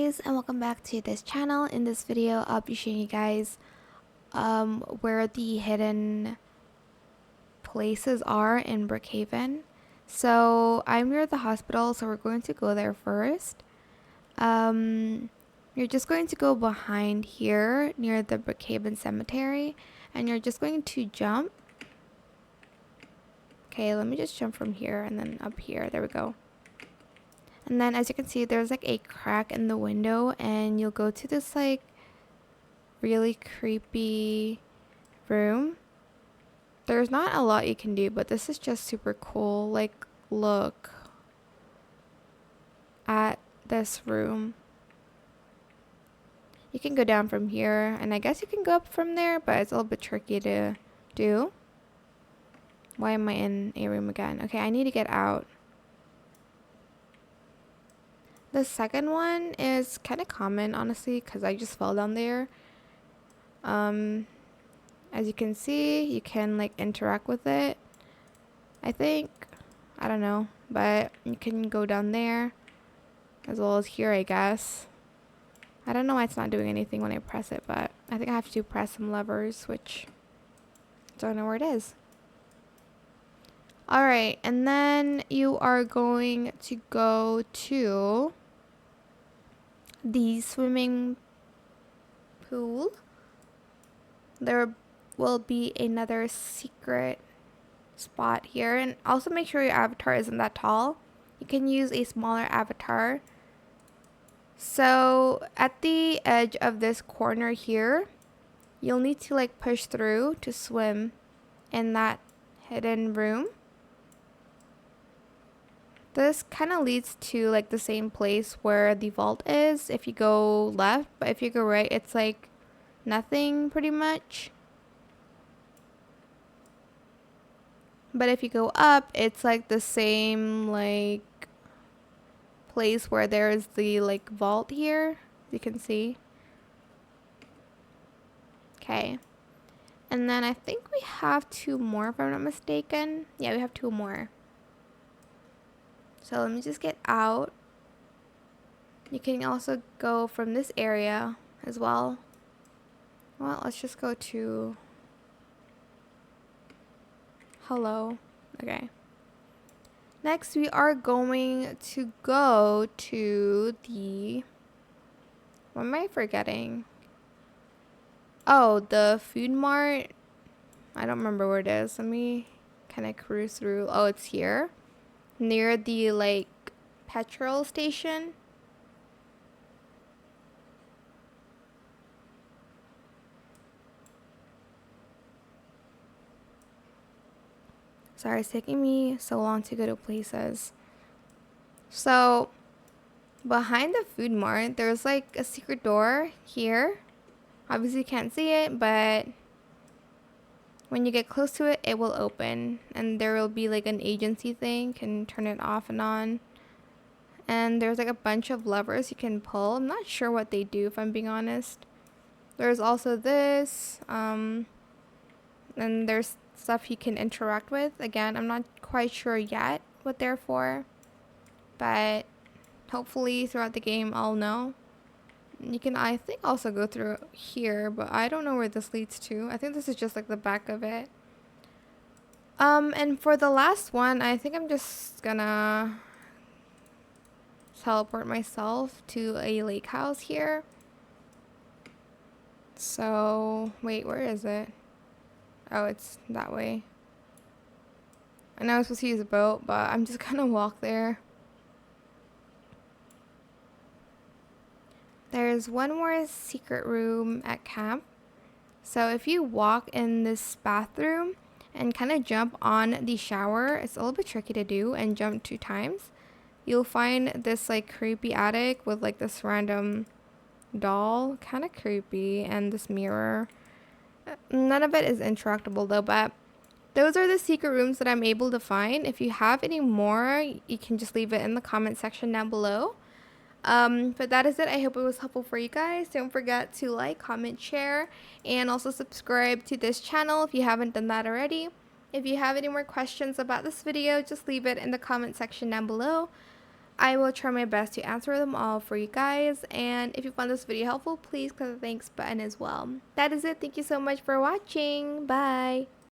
guys, and welcome back to this channel. In this video I'll be showing you guys where the hidden places are in Brookhaven. So I'm near the hospital, so we're going to go there first. You're just going to go behind here near the Brookhaven cemetery, and you're just going to jump. Okay, let me just jump from here and then up here. There we go. And then as you can see, there's like a crack in the window, and you'll go to this like really creepy room. There's not a lot you can do, but this is just super cool. Like, look at this room. You can go down from here, and I guess you can go up from there, but it's a little bit tricky to do. Why am I in a room again? Okay, I need to get out. The second one is kind of common, honestly, because I just fell down there. As you can see, you can like interact with it. I think, I don't know, but you can go down there as well as here, I guess. I don't know why it's not doing anything when I press it, but I think I have to press some levers, which I don't know where it is. Alright, and then you are going to go to the swimming pool. There will be another secret spot here, and also make sure your avatar isn't that tall. You can use a smaller avatar. So at the edge of this corner here, you'll need to like push through to swim in that hidden room. This kind of leads to like the same place where the vault is if you go left, but if you go right, it's like nothing pretty much. But if you go up, it's like the same like place where there's the like vault here, you can see. Okay. And then I think we have two more if I'm not mistaken. Yeah, we have two more. So let me just get out. You can also go from this area as well. Well, let's just go to hello. Okay. Next, we are going to go to the, what am I forgetting? Oh, the food mart. I don't remember where it is. Let me kind of cruise through. Oh, it's here. Near the like petrol station. Sorry, it's taking me so long to go to places. So behind the food mart, there's like a secret door here. Obviously you can't see it, but when you get close to it, it will open, and there will be like an agency thing. You can turn it off and on, and there's like a bunch of levers you can pull. I'm not sure what they do, if I'm being honest. There's also this, and there's stuff you can interact with. Again, I'm not quite sure yet what they're for, but hopefully throughout the game I'll know. You can, I think, also go through here, but I don't know where this leads to. I think this is just like the back of it. And for the last one, I think I'm just gonna teleport myself to a lake house here. So, wait, where is it? Oh, it's that way. I know I was supposed to use a boat, but I'm just gonna walk there. There's one more secret room at camp. So if you walk in this bathroom and kind of jump on the shower, it's a little bit tricky to do, and jump 2 times, you'll find this like creepy attic with like this random doll, kind of creepy, and this mirror. None of it is interactable though, but those are the secret rooms that I'm able to find. If you have any more, you can just leave it in the comment section down below. But that is it. I hope it was helpful for you guys. Don't forget to like, comment, share, and also subscribe to this channel if you haven't done that already. If you have any more questions about this video, just leave it in the comment section down below. I will try my best to answer them all for you guys. And if you found this video helpful, please click the thanks button as well. That is it. Thank you so much for watching. Bye.